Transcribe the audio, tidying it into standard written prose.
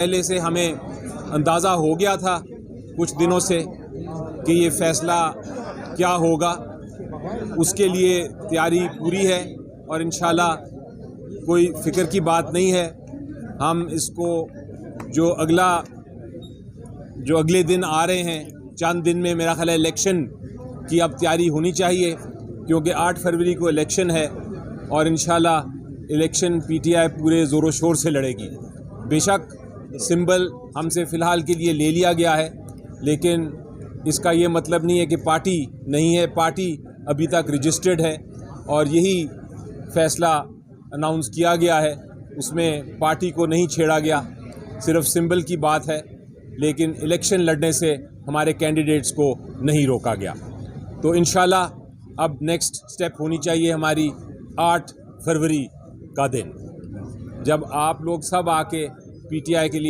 पहले से हमें अंदाज़ा हो गया था कुछ दिनों से कि ये फ़ैसला क्या होगा। उसके लिए तैयारी पूरी है और इंशाल्लाह कोई फ़िक्र की बात नहीं है। हम इसको जो अगले दिन आ रहे हैं, चंद दिन में मेरा ख्याल है इलेक्शन की अब तैयारी होनी चाहिए, क्योंकि 8 फरवरी को इलेक्शन है और इंशाल्लाह इलेक्शन पीटीआई पूरे ज़ोरों शोर से लड़ेगी। बेशक सिंबल हमसे फ़िलहाल के लिए ले लिया गया है, लेकिन इसका ये मतलब नहीं है कि पार्टी नहीं है। पार्टी अभी तक रजिस्टर्ड है और यही फ़ैसला अनाउंस किया गया है, उसमें पार्टी को नहीं छेड़ा गया, सिर्फ सिंबल की बात है, लेकिन इलेक्शन लड़ने से हमारे कैंडिडेट्स को नहीं रोका गया। तो इंशाल्लाह अब नेक्स्ट स्टेप होनी चाहिए हमारी 8 फरवरी का दिन, जब आप लोग सब आके पीटीआई के लिए